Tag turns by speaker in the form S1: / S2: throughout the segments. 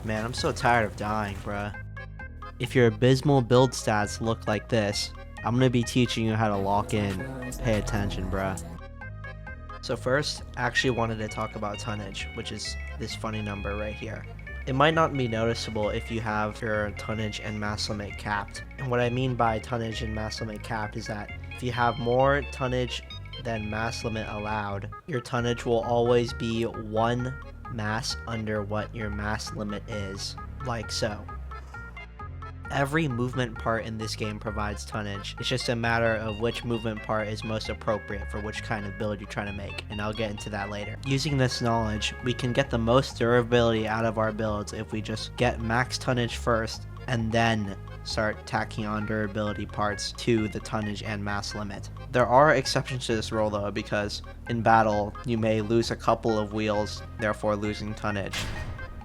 S1: Man, I'm so tired of dying, bruh. If your abysmal build stats look like this, I'm gonna be teaching you how to lock in. Pay attention, bruh. So first, I actually wanted to talk about tonnage, which is this funny number right here. It might not be noticeable if you have your tonnage and mass limit capped. And what I mean by tonnage and mass limit capped is that if you have more tonnage than mass limit allowed, your tonnage will always be one mass under what your mass limit is, like so. Every movement part in this game provides tonnage. It's just a matter of which movement part is most appropriate for which kind of build you're trying to make, and I'll get into that later. Using this knowledge, we can get the most durability out of our builds if we just get max tonnage first, and then start tacking on durability parts to the tonnage and mass limit. There are exceptions to this rule though, because in battle, you may lose a couple of wheels, therefore losing tonnage,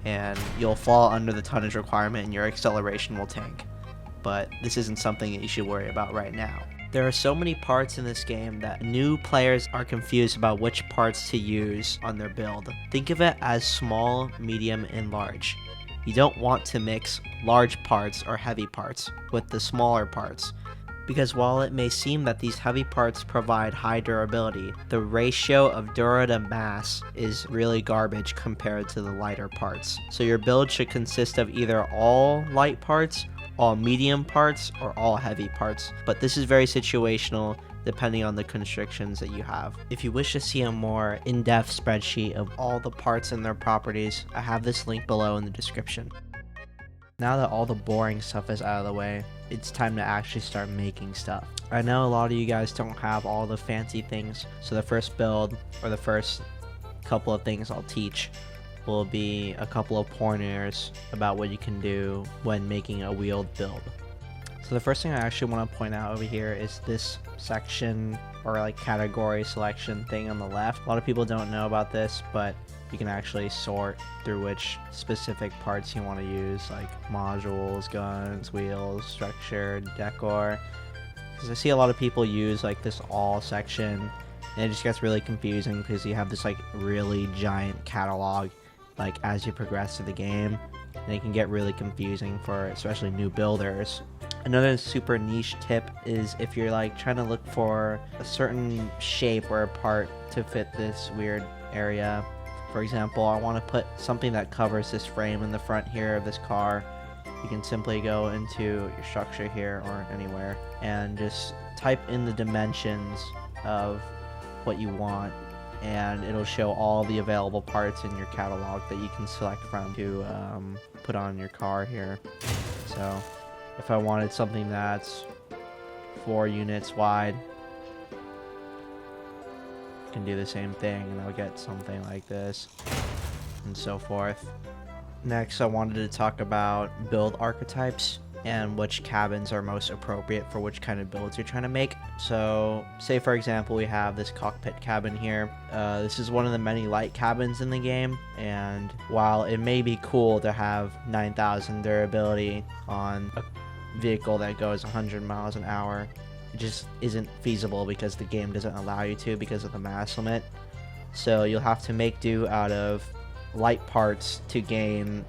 S1: and you'll fall under the tonnage requirement and your acceleration will tank. But this isn't something that you should worry about right now. There are so many parts in this game that new players are confused about which parts to use on their build. Think of it as small, medium, and large. You don't want to mix large parts or heavy parts with the smaller parts, because while it may seem that these heavy parts provide high durability, the ratio of dura to mass is really garbage compared to the lighter parts. So your build should consist of either all light parts, all medium parts, or all heavy parts, but this is very situational depending on the constrictions that you have. If you wish to see a more in-depth spreadsheet of all the parts and their properties, I have this link below in the description. Now that all the boring stuff is out of the way, it's time to actually start making stuff. I know a lot of you guys don't have all the fancy things, so the first build, or the first couple of things I'll teach, will be a couple of pointers about what you can do when making a wheeled build. So the first thing I actually want to point out over here is this section or like category selection thing on the left. A lot of people don't know about this, but you can actually sort through which specific parts you want to use, like modules, guns, wheels, structure, decor. Because I see a lot of people use like this all section, and it just gets really confusing because you have this like really giant catalog like as you progress through the game, and it can get really confusing for especially new builders. Another super niche tip is if you're like trying to look for a certain shape or a part to fit this weird area. For example, I want to put something that covers this frame in the front here of this car. You can simply go into your structure here or anywhere and just type in the dimensions of what you want, and it'll show all the available parts in your catalog that you can select from to put on your car here. So if I wanted something that's 4 units wide, can do the same thing and I'll get something like this and so forth. Next, I wanted to talk about build archetypes and which cabins are most appropriate for which kind of builds you're trying to make. So say for example we have this cockpit cabin here. This is one of the many light cabins in the game, and while it may be cool to have 9,000 durability on a vehicle that goes 100 miles an hour, it just isn't feasible because the game doesn't allow you to because of the mass limit. So you'll have to make do out of light parts to gain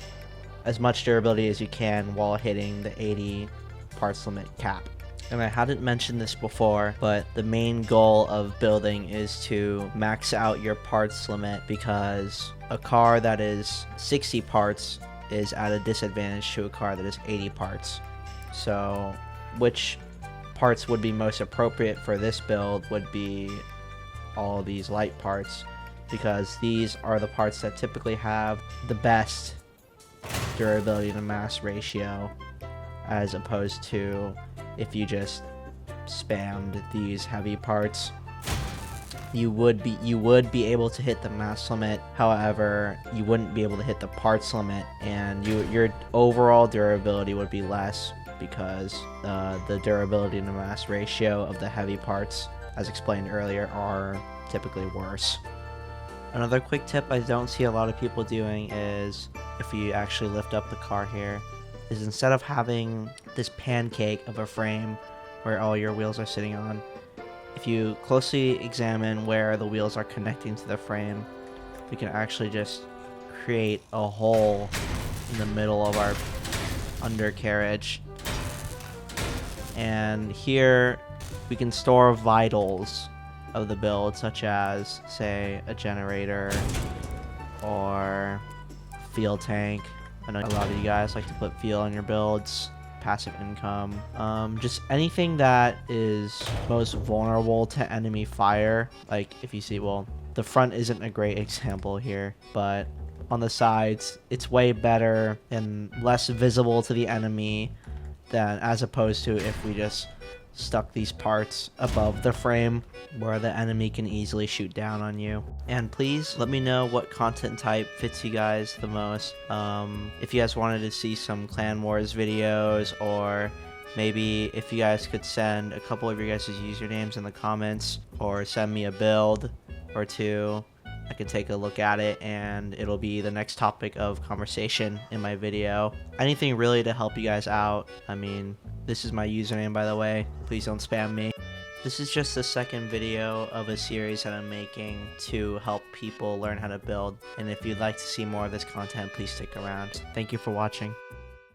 S1: as much durability as you can while hitting the 80 parts limit cap. And I hadn't mentioned this before, but the main goal of building is to max out your parts limit, because a car that is 60 parts is at a disadvantage to a car that is 80 parts. So which parts would be most appropriate for this build would be all these light parts, because these are the parts that typically have the best durability to mass ratio, as opposed to if you just spammed these heavy parts. You would be able to hit the mass limit, however you wouldn't be able to hit the parts limit, and your overall durability would be less because the durability to mass ratio of the heavy parts, as explained earlier, are typically worse. Another quick tip I don't see a lot of people doing is, if you actually lift up the car here, is instead of having this pancake of a frame where all your wheels are sitting on, if you closely examine where the wheels are connecting to the frame, we can actually just create a hole in the middle of our undercarriage. And here we can store vitals of the build, such as, say, a generator or fuel tank. I know a lot of you guys like to put fuel in your builds, passive income, just anything that is most vulnerable to enemy fire. Like if you see, well, the front isn't a great example here, but on the sides it's way better and less visible to the enemy than as opposed to if we just stuck these parts above the frame where the enemy can easily shoot down on you. And please let me know what content type fits you guys the most. If you guys wanted to see some Clan Wars videos, or maybe if you guys could send a couple of your guys' usernames in the comments, or send me a build or two, I could take a look at it and it'll be the next topic of conversation in my video. Anything really to help you guys out. I mean, this is my username, by the way. Please don't spam me. This is just the second video of a series that I'm making to help people learn how to build. And if you'd like to see more of this content, please stick around. Thank you for watching.